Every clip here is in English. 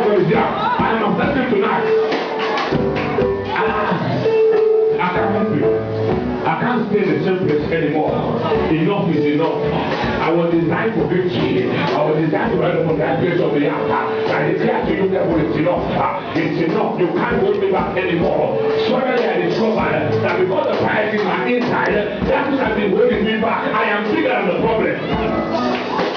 God is there. I am obsessing tonight. I can't help you. I can't stay in the same place anymore. Enough is enough. I was designed for victory. I was designed to ride upon that place of the earth. I declare to you that it's enough. It's enough. You can't hold me back anymore. Suddenly I discovered that because the fire is in my inside, that which has been holding me back, I am bigger than the problem.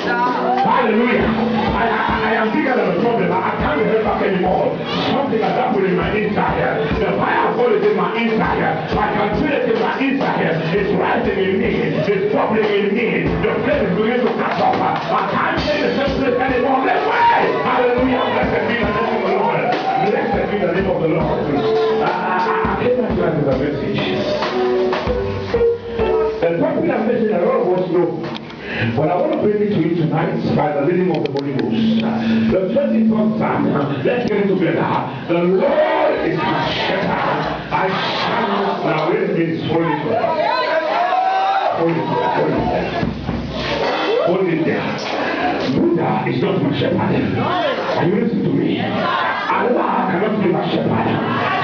Hallelujah. I am bigger than the problem. I can't hold back anymore. Something has happened in my inside. The fire of God is in my inside. I can feel it in my inside. It's rising in me. It's bubbling in me. The flame is beginning to catch up. I can't stay in the same place anymore. Let's pray. Hallelujah. Blessed be the name of the Lord. Blessed be the name of the Lord. I came back to that as a message. The topic I'm messaging, a lot of us know. But I want to bring it to you tonight by the leading of the Holy Ghost. The 24th Psalm, let's get it together. The Lord is my shepherd. I shall not. Now, it means holy God. Hold it there. Buddha is not my shepherd. Are you listening to me? Allah cannot be my shepherd.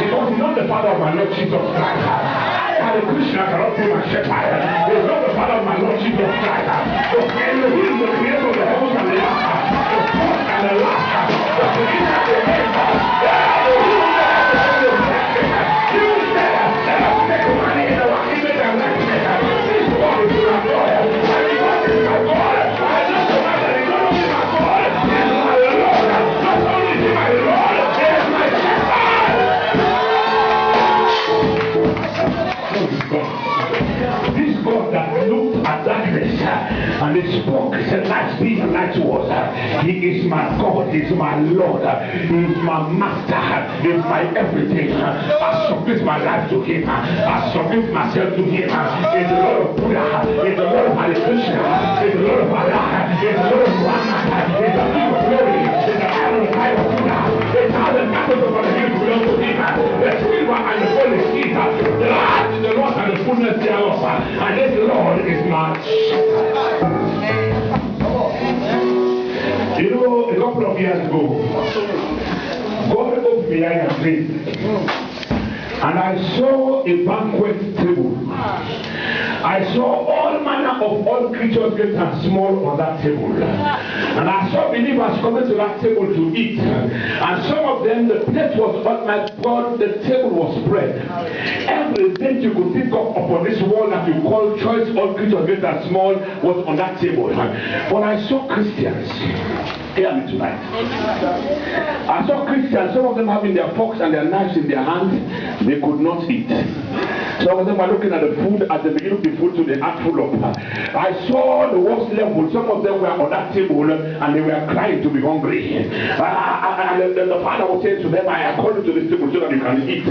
Because he's not the father of my Lord Jesus Christ. Hare Krishna cannot be my shepherd. He's not the father of my Lord Jesus Christ. Elohim, the creator of the heavens and the earth, the first and the last, the beginning and the end. You said, let us make money in our image and likeness. This God is my God. And God is my God. I know the man that is not only my God, he is my Lord. Not only is he my Lord, he is my shepherd. This God that looked at darkness and he spoke, he said, light be and light was. He is my God, he is my Lord, he is my master, he is my everything. I submit my life to him, I submit myself to him. He is the Lord of Buddha, he is the Lord of Hare Krishna, he is the Lord of Allah, he is the Lord of Muhammad, he is the King of glory, he is the Lion of the tribe of Buddha. He is how the cattle of the hills belong to him, the silver and the gold is his, the earth is the Lord and the fullness thereof, and this Lord is my shepherd. You know, a couple of years ago, God opened my eyes and prayed, and I saw a banquet table. I saw all manner of all creatures, great and small, on that table. And I saw believers coming to that table to eat. And some of them, the plate was on my God, the table was spread. Everything you could think of upon this wall that you call choice, all creatures, great and small, was on that table. But I saw Christians. Hear me tonight. I saw Christians, some of them having their forks and their knives in their hands. They could not eat. Some of them were looking at the food as they begin to be full to the heart full of. I saw the worst level. Some of them were on that table and they were crying to be hungry. And the father was saying to them, I am calling to this table so that you can eat.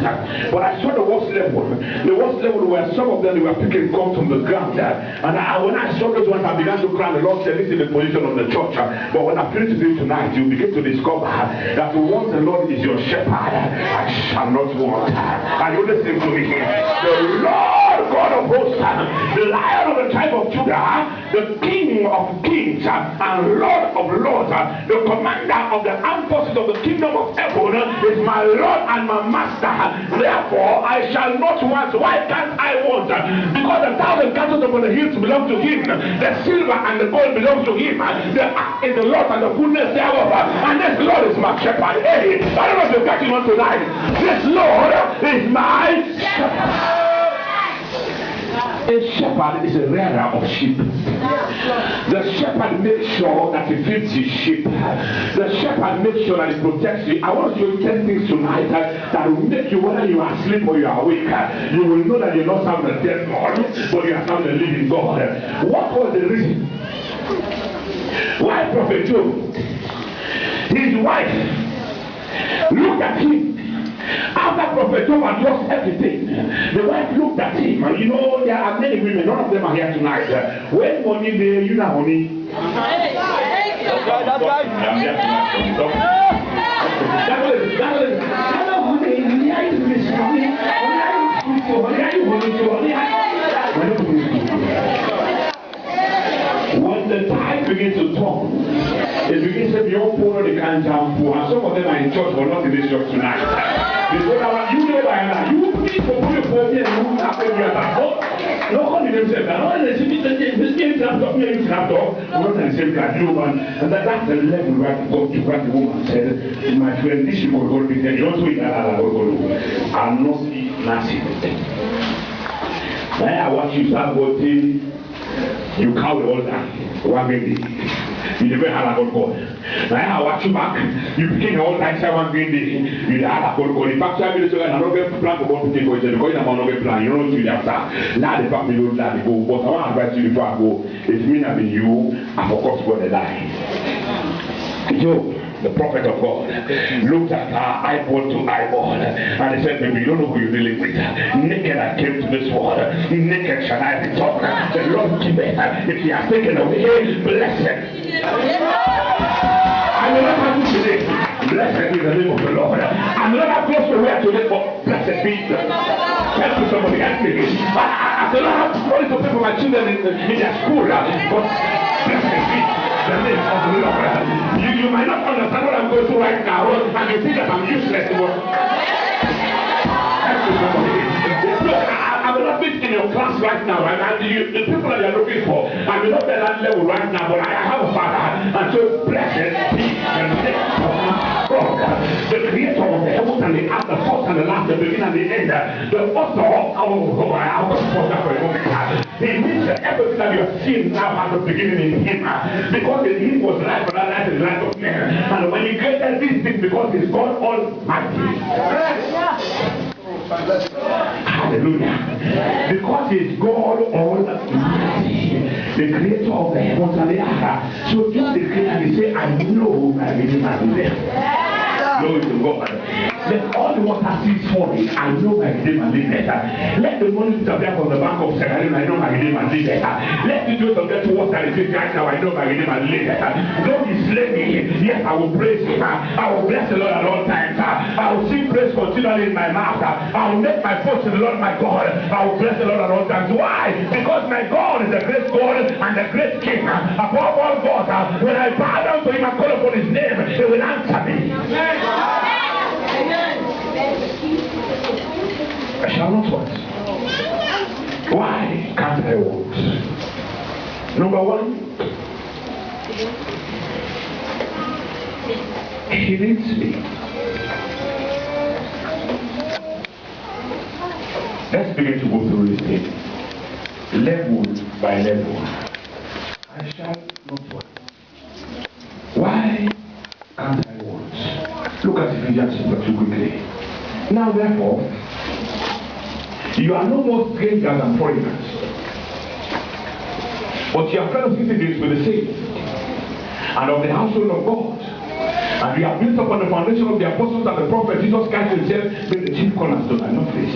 But I saw the worst level. The worst level where some of them they were picking crumbs from the ground. And when I saw those ones, I began to cry. The Lord said, this is the position of the church. But when I finished today tonight, you begin to discover that once the Lord is your shepherd, I shall not want. Are you listening to me? The Lord God of hosts, the Lion of the tribe of Judah, the King of kings and Lord of lords, the commander of the armed forces of the kingdom of heaven is my Lord and my master. Therefore, I shall not want. Why can't I want? Because the 1,000 cattle upon the hills belong to him. The silver and the gold belongs to him. The earth is the Lord and the fullness thereof. And this Lord is my shepherd. Hey, I don't know if you're catching on tonight. This Lord is my shepherd. A shepherd is a rearer of sheep. The shepherd makes sure that he feeds his sheep. The shepherd makes sure that he protects you. I want to show you 10 things tonight that will make you, whether you are asleep or you are awake, you will know that you're not serving a dead God, but you are serving a living God. What was the reason why Prophet Job, his wife, looked at him? After Prophet Job had lost everything, the wife looked at him, and you know there are many women, none of them are here tonight. When money there, you know honey. When the tide begins to turn, They begin to say, beyond poor, they can't jump poor. And some of them are in church, but not in this church tonight. They told our, you know by now, you need to put your phone here and you have to be at home. No one in themselves. And all the same laptop, here is laptop, not the same kind of woman. And that's the level where the woman said, my friend, this is what God will tell you. Also, I'm not nothing. Now I want you to start working. You cow all that. One baby. You never had a good God. Now I watch you back. You became all that one baby. You had a good God. In fact, I will say, I'm not going to plan to go to take away because I'm not going to plan. You don't do that. Now the family don't let it go. But I want to advise you before I go. It may not be you. I forgot to go to die. Job, the prophet of God, looked at her eyeball to eyeball and he said, baby, you don't know who you're dealing with. Naked I came to this world. Naked shall I return. The Lord give it. If he has taken away, blessed. I will not have you today. Blessed is the name of the Lord. I'm not close to where today, but blessed be the help to somebody else. I do not have to call it to pay for my children in their school, but blessed be the name of the Lord. You might not understand what I'm going through right now, and you think that I'm useless. Help to somebody. Look, I will not be in your class right now, and the people that you're looking for, I will not be at that level right now, but I have a father, and so blessed be the name of God, the creator of the heavens and the earth, the first and the last, the beginning and the end, the author of our spot. He means that everything that you have seen now has a beginning in him, because in him was life, and that life is the life of man. And when he created these things, because he's God Almighty. Hallelujah. Because he's God Almighty, the creator of the heavens and the earth. So just declare and say, I know my Redeemer is there. Glory to God. Let all the water cease falling. I know my Redeemer lives. Let the money disappear from the bank of Seven. I know my Redeemer lives. Let the Jews forget what that is right now. I know my Redeemer lives. Though he slay me, yes, I will praise him. I will bless the Lord at all times. I will sing praise continually in my mouth. I will make my boast to the Lord my God. I will bless the Lord at all times. Why? Because my God is a great God and a great King. Above all God, when I bow down to him and call upon his name, he will answer me. Amen. I shall not want. Why can't I want? Number one, he needs me. Let's begin to go through this thing, level by level. I shall not want. Why can't I want? Look at Ephesians chapter 2 quickly. Now therefore, you are no more strangers and foreigners, but you are fellow citizens with the saints and of the household of God. And we are built upon the foundation of the apostles and the prophet Jesus Christ himself, being the chief cornerstone and not this.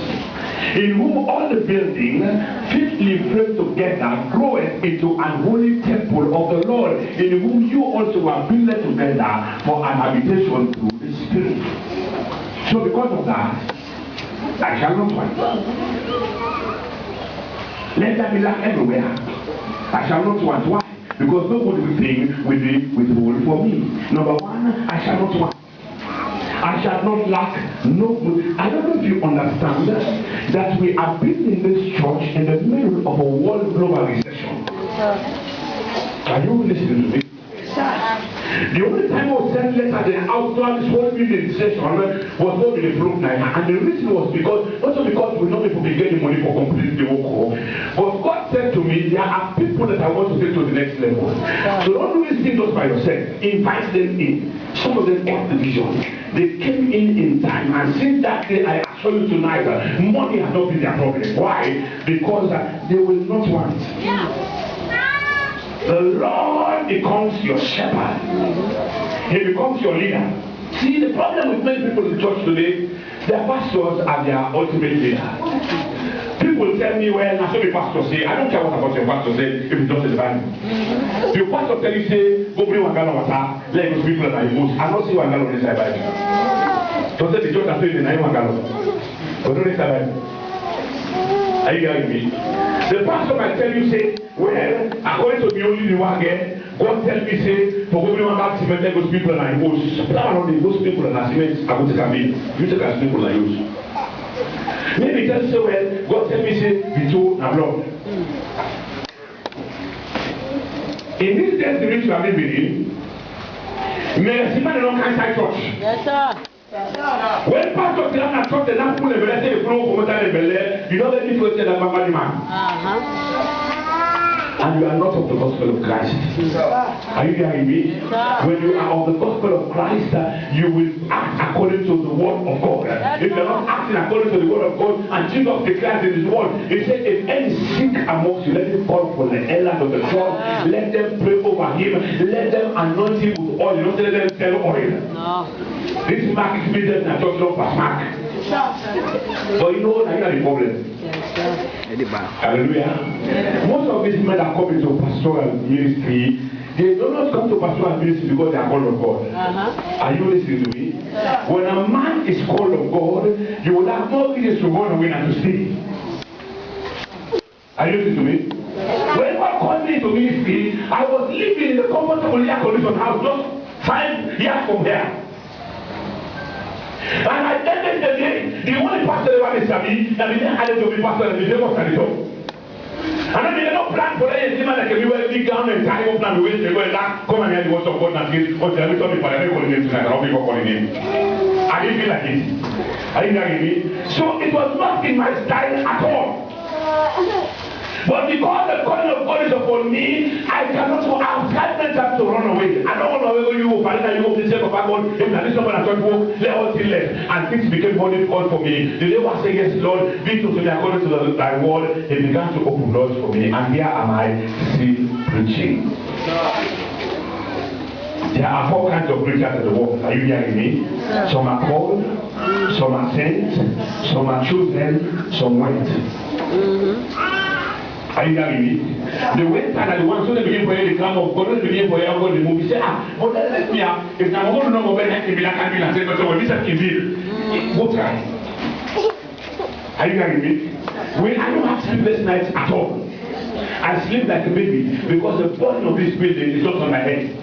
In whom all the building fitly framed together groweth into an holy temple of the Lord, in whom you also are built together for an habitation through the Spirit. So because of that, I shall not want. Let there be lack everywhere. I shall not want. Why? Because no good thing will be withheld for me. Number one, I shall not want. I shall not lack no good. I don't know if you understand that we are being in this church in the middle of a world global recession. Are you listening to me? The only time I was sent letters in outside this whole building session was not in the broke night. And the reason was because, not because we're not able to get the money for completing the work, but God said to me, there are people that I want to take to the next level. So don't do this thing just by yourself. Invite them in. Some of them got the vision. They came in time, and since that day, I assure you tonight, money has not been their problem. Why? Because they will not want. The Lord becomes your shepherd. He becomes your leader. See, the problem with many people in the church today, their pastors are their ultimate leader. People tell me, well, I saw the pastor say, I don't care what about your pastor say, if it's not in the Bible. The pastor tell you, say, go bring 1 gallon of water, let me speak for the most. I don't see 1 gallon inside the Bible. Don't say the church has said the 1 gallon. But don't inside the Bible. Are you hearing me? The pastor might tell you, say, well, according to me only the one again, God tell me, say, for going on back cement, let those people and use. Plan on those people and cement, I go take a meal. You take a people and use. Maybe tell you, say, well, God tell me, say, Vito na blood. In this days in which you are living in, may a man don't can't church. Yes, sir. When pastor tell na church, the lamp pull the belly, the flow come out the belly. You know the difference tell that man. And you are not of the gospel of Christ. Are you hearing me? When you are of the gospel of Christ, you will act according to the word of God. If you are not acting according to the word of God, and Jesus declares in his word, he said, if any sick amongst you, let him call for the elders of the church, let them pray over him, let them anoint him with oil, don't let them sell oil. No. This mark is business and church not pass mark. But you know that's the problem. Hallelujah. Most of these men that come into pastoral ministry, they do not come to pastoral ministry because they are called of God. Are you listening to me? When a man is called of God, you will have no reason to run away and to stay. Are you listening to me? When God called me into ministry, I was living in a comfortable air conditioned house just 5 years from here. And I ended the day, the only pastor ever is me, and the other to be pastor and the devil can do. And then they don't plan for that. It's like we were big down and time of plan. We wait to go and come and hear the words of God and say, oh, tell me something for every calling name tonight. I'll be calling him. I didn't feel like it. I didn't like it. So it was not in my style at all. But because the calling of God is upon me, I cannot go outside myself to run away. I don't want to go you over and you go to the of God. If there is someone at church walk, let all till left. And things became more difficult for me. The day was saying, yes, Lord, be to me according to thy word. It began to open doors for me. And here am I still preaching. There are 4 kinds of preachers in the world. Are you hearing me? Some are called, some are sent, some are chosen, some went. Are you hearing me? The way that the ones who begin for the clam of God, begin for the movie, say, but let me up. If I'm going to know where I can be like I can say, but this can be. What time? Are you hearing me? When I don't have sleepless nights at all, I sleep like a baby because the burden of this building is not on my head.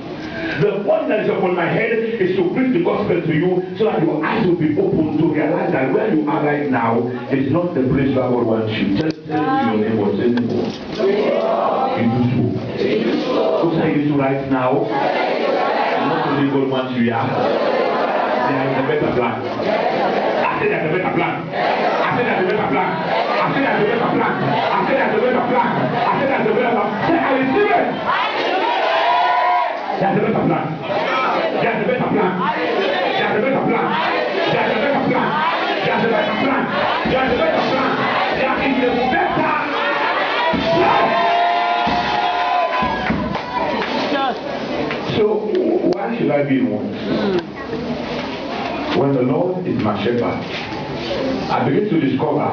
The burden that is upon my head is to preach the gospel to you so that your eyes will be open to realize that where you are right now is not the place where God wants you. Tell your neighbor, say neighbor. You do so. What are you do right now? Not only God wants you here. There is a better plan. I said there's a better plan. I said there's a better plan. I said there's a better plan. I said there's a better plan. I said there's a better plan. Say I receive it. There's a better plan. There's a better plan. There's a better plan. There's a better plan. There's a better plan. There's a better plan. There is a better plan. So why should I be in one? When the Lord is my shepherd, I begin to discover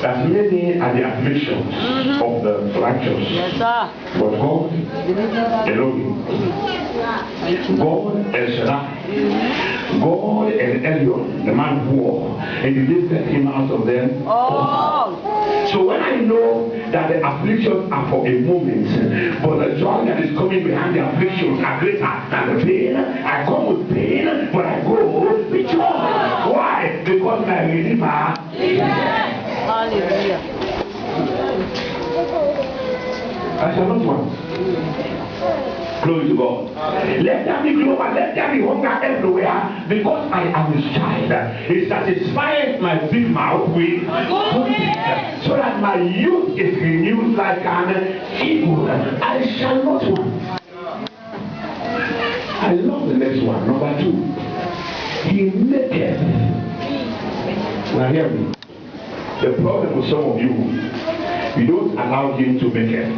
that many are the afflictions of the righteous. Yes, sir. But God alone. God El Shaddai. God El Elyon, the man who war, and he lifted him out of them. Oh. So when I know that the afflictions are for a moment, but the joy that is coming behind the afflictions are greater than the pain, I come with pain, but I go with joy. Why? Because my Redeemer is there. Hallelujah. I shall not want. Glory to God. Let there be global, let there be hunger everywhere, because I am his child. He satisfies my big mouth with food, so that my youth is renewed like an eagle. I shall not want. I love the next one, number 2. He maketh. Now hear me. The problem with some of you don't allow him to make it.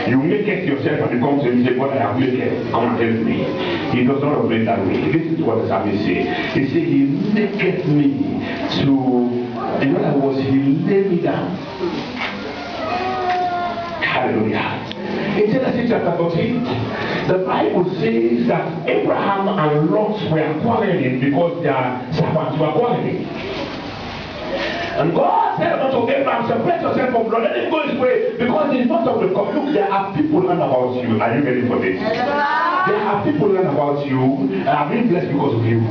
You make it yourself and you come to him and say, God, I have made it. Come and help me. He does not operate that way. This is what the psalmist says. He said, he maketh me to, in other words, he laid me down. Hallelujah. In Genesis chapter 14, the Bible says that Abraham and Lot were quarreling because their servants were quarreling. And God said unto Abraham, separate yourself from blood. Let him go his way, because he's not of the covenant. Look, there are people learn about you. Are you ready for this? There are people learn about you and are being blessed because of you.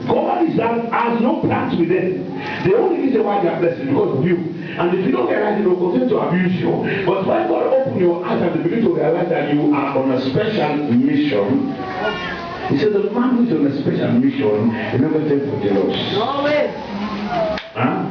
God is that has no plans with them. The only reason why they are blessed is because of you. And if you don't realize it, they will continue to abuse you. But when God open your eyes and you begin to realize that you are on a special mission, he said the man who is on a special mission, he never take for jealous. Always. Huh?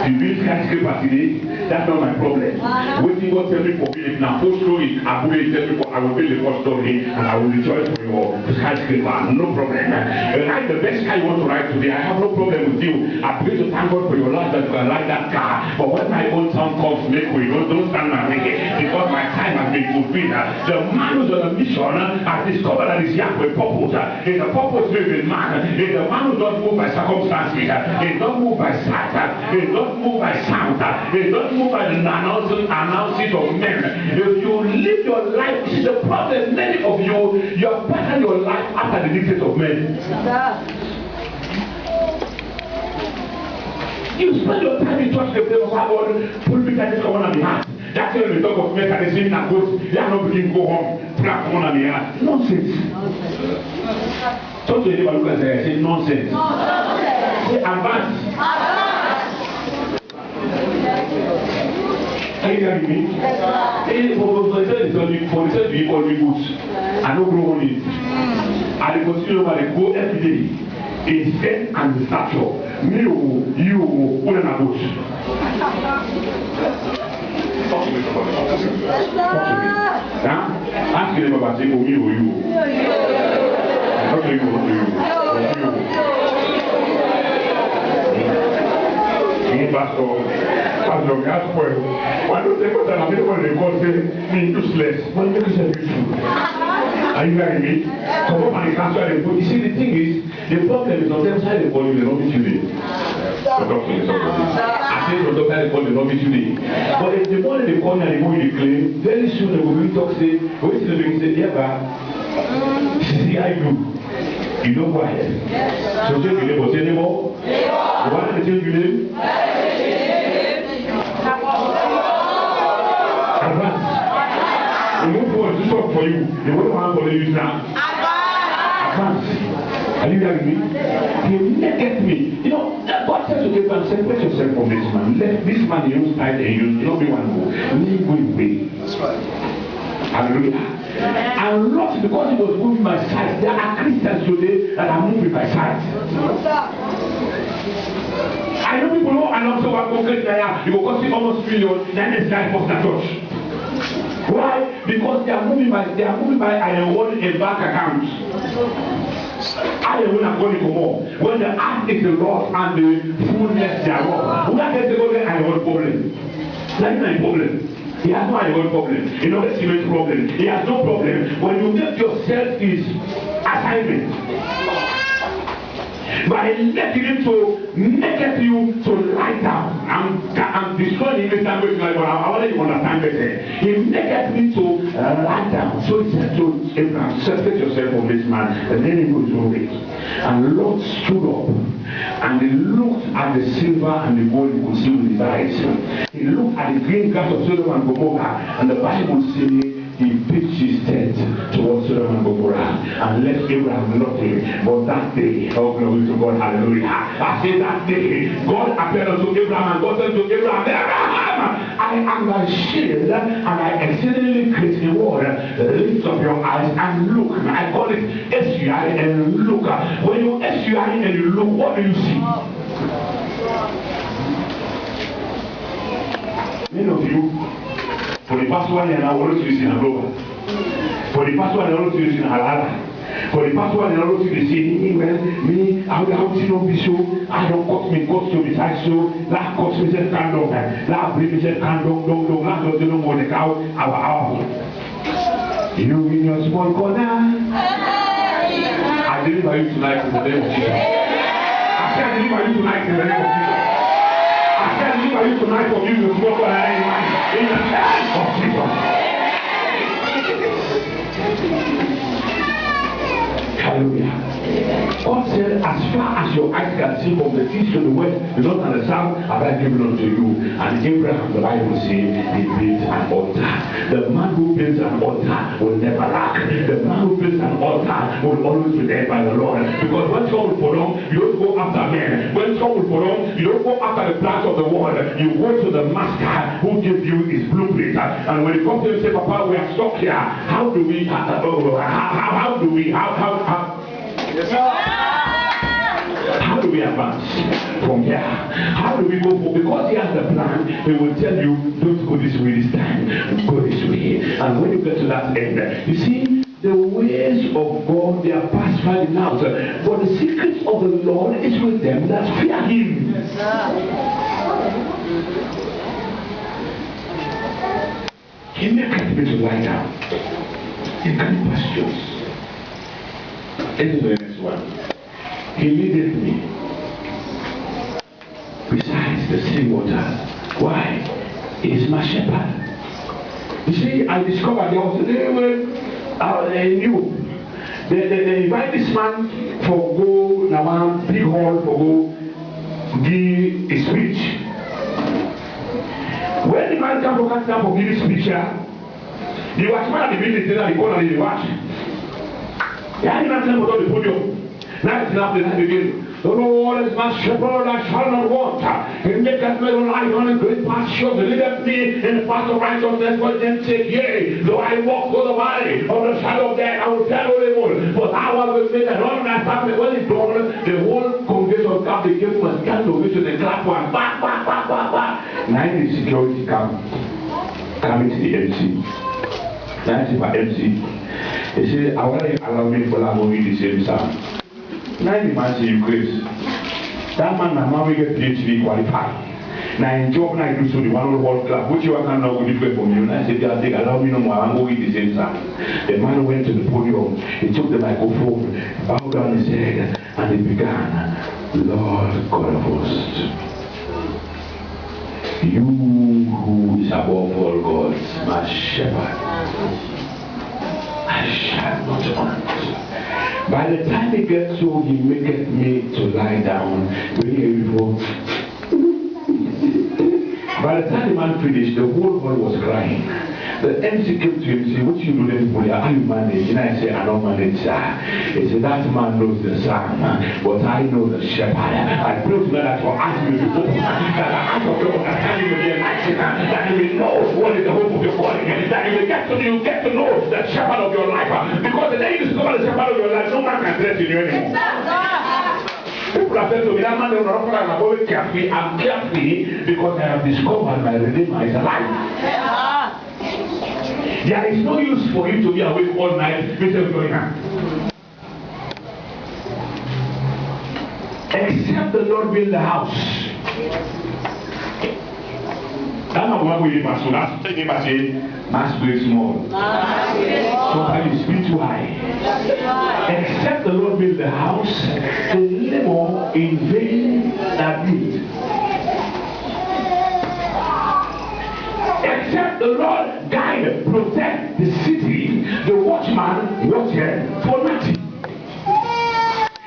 You build skyscraper today, that's not my problem. Waiting God tell me for building now, post story, I will tell me I will build the first story and I will rejoice for your skyscraper. No problem. Write the best car you want to write today. I have no problem with you. I pray to thank God for your life that you can ride that car. But when my own time comes, make way. Don't stand my way because my time has been fulfilled. The man who's on a mission has discovered that he's here with purpose. It's a purpose-driven man. It's a man who doesn't move by circumstances. He doesn't move by sight. He doesn't move by sound. He doesn't move by the announcement of men. If you live your life, see the problem, many of you are pattern your life after the dictates of men. You spend your time in church, the place of our God, pulpit that is common on the heart. That's when we talk of mechanism and goods, they are not beginning to go home, black common on the heart. Nonsense. Talk to anybody who can say nonsense. Say advance. Are you hearing me? For the church to equal me goods, I don't grow on it. I continue over the go every day. In strength and the stature. Me, you, who are not good. Talk to me, somebody. Ask them about me or you. Not to you. Pastor, we ask for it. Why don't they go down and they call me useless? Why make yourself useful? Are you hearing me? Come up and cancel the book. You see, the thing is, the problem is on them side they call you the rubbish today. The doctor is I say the doctor they call the rubbish today. But if the morning they call me and they go in the claim, very soon they will be talk say, wait till they begin say, yeah, but see I do. You know why? So change your name, but say anymore. You want to change your name? Advance. The move forward to talk for you. The way one for you now. Advance. Are you hearing me? You get me. You know, God said to Abraham, separate yourself from this man. Let this man use time and use. You know, be one go. Leave him away. That's right. Hallelujah. And Lot, because he was moving by sight, there are Christians today that are moving by sight. I know people who are not so concrete there. You will cost almost $1 million. Then it's like for the church. Why? Because they are moving by and holding a bank account. I will not go into more. When the earth is the Lord and the fullness thereof, we are going to go there and hold problem. That's not a problem. He has no other problem. You know the serious problem. He has no problem when you make yourself his assignment. By letting him to make you to lie down. I'm destroying English language, but I want you to understand better. He maketh me to lie down. So he said to Abraham, separate yourself from this man, and then he goes away. And Lot stood up, and he looked at the silver and the gold he could see with his eyes. He looked at the green grass of Sodom and Gomorrah, and the Bible says he pitched his tent towards Sodom and Gomorrah and left Abraham nothing. But that day, oh glory to God, hallelujah. I say that day, God appeared unto Abraham and God said to Abraham, Abraham, I am thy shield and I exceedingly great reward. Lift up your eyes and look. I call it SUI and look. When you SUI and you look, what do you see? Many of you, for the past 1 year now, we're always using a global. For the past 1 year, we're always using a halala. For the past 1 year, we're always using me, I don't be so, I don't cut me, cut to be side so, that cuts me, said, can't do that, that bring me, said, can't do, that doesn't know what the cow, our. You in your small corner. I deliver you tonight in the name of Jesus. I can't deliver you tonight in the name of Jesus. I can't deliver you tonight from you to small corner in the name of Jesus. Hallelujah. God said, as far as your eyes can see from the east to the west, the north and the south, have I given unto you. And Abraham, the Bible says, he built an altar. The man who builds an altar will never lack. The man who builds an altar will always be led by the Lord. Because when trouble for them, you don't go after men. When trouble for them, you don't go after the plans of the world. You go to the master who gives you his blueprint. And when you come to him and say, Papa, we are stuck here. How do we yes, how do we advance from here? How do we go for? Because he has the plan, he will tell you, don't go this way this time, go this way. And when you get to that end, you see, the ways of God, they are past finding out. But the secrets of the Lord is with them that fear him. Yes, he maketh me to lie down in green pastures. Into the next one. He leadeth me besides the sea waters. Why? He is my shepherd. You see, I discovered there was a new. They invite this man for go now one big hall for go give a speech. When the man come to catch down for giving speech, the watchman at the building said that he called and he watch. Yeah, he man come to the podium. Now it's enough, the night begin. The Lord is my shepherd, I shall not want. He maketh me to lie down in green pastures, and leadeth me in the path of righteousness for his name's sake. Yea, though I walk through the valley of the shadow of death, I will fear no evil. For thou art with me, and all my family. When it's done, the whole congregation of God, they gave him a stand ovation, they clap one. Back. Now the security coming to the MC. Now it's for MC. They say, I want to allow me for that movie the same psalm. Now the man say you crazy. That man now we get PhD qualified. Now in job now I do so the one whole club. Which you can now go different from you. And I said, they allow me no more. I'm going the same psalm. The man went to the podium. He took the microphone, bowed down his head, and he began, Lord God of hosts, you who is above all gods, my shepherd, I shall not want. By the time he gets so, he maketh me to lie down. By the time the man finished, the whole world was crying. The MC came to him and said, what you do everybody? How you manage? And I said, I don't manage, sir. He said, that man knows the psalm, but I know the shepherd. I pray to God that for us will be open, that the eyes of your understanding will be enlightened, that you will know what is the hope of your calling, that you will get to know the shepherd of your life. Because the day you discover the shepherd of your life, no man can threaten you anymore. People have said to me, that man is not and I'm always carefree. I'm carefree because I have discovered my Redeemer is alive. There is no use for you to be awake all night without going on. Except the Lord build the house. That's not what we must do. That's the thing I say, must be small. Sometimes you speak too high. Except the Lord build the house, the labor in vain that build. Except the Lord guide, protect the city, the watchman watcheth for nothing.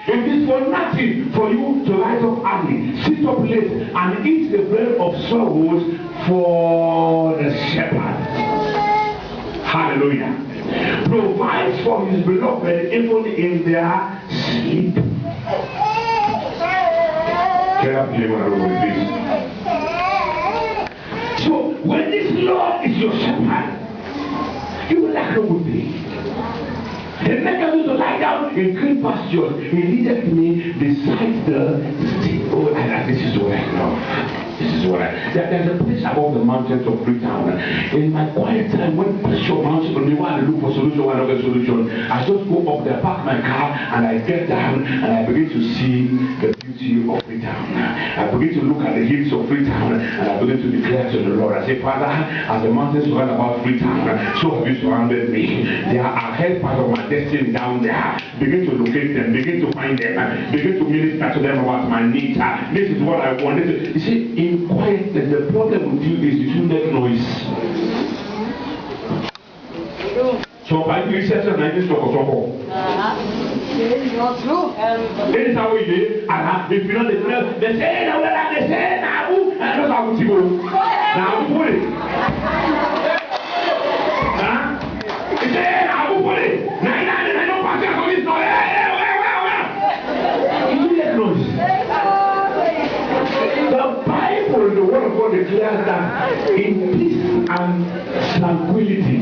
It is for nothing for you to rise up early, sit up late, and eat the bread of sorrows for the shepherd. Hallelujah. Provides for his beloved even in their sleep. Can I play one of those, please? So when this Lord is your shepherd, you will lack no good thing. He maketh me to lie down in green pastures. He leadeth me beside the sea. Oh, this is what I love. This is what there's a place above the mountains of Freetown. In my quiet time, when pressure mounts on me, when I look for solution, when I get solution, I just go up there, park my car, and I get down, and I begin to see the beauty of Freetown. I begin to look at the hills of Freetown, and I begin to declare to the Lord. I say, Father, as the mountains surround about Freetown, so have you surrounded me. There are help part of my destiny down there. Begin to locate them, begin to find them, begin to minister to them about my needs. This is what I want. You see, in quietness, the problem with you is you shouldn't make noise. So by the research and I just talk. This is how we do. If you know the say now, they say now, and that's how we go. Now we put it. Huh? They say now we put it. Now don't pass it on this noise. You hear noise? The Bible, the Word of God declares that in peace and tranquility.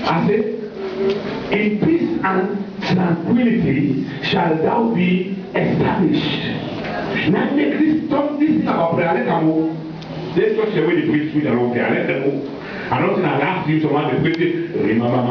I said, in peace and tranquility shall thou be established. Now make this talk this thing about prayer. Let's just away the preach with the wrong prayer. Let them go. I'm not saying I'll ask you someone to preach it. Remember,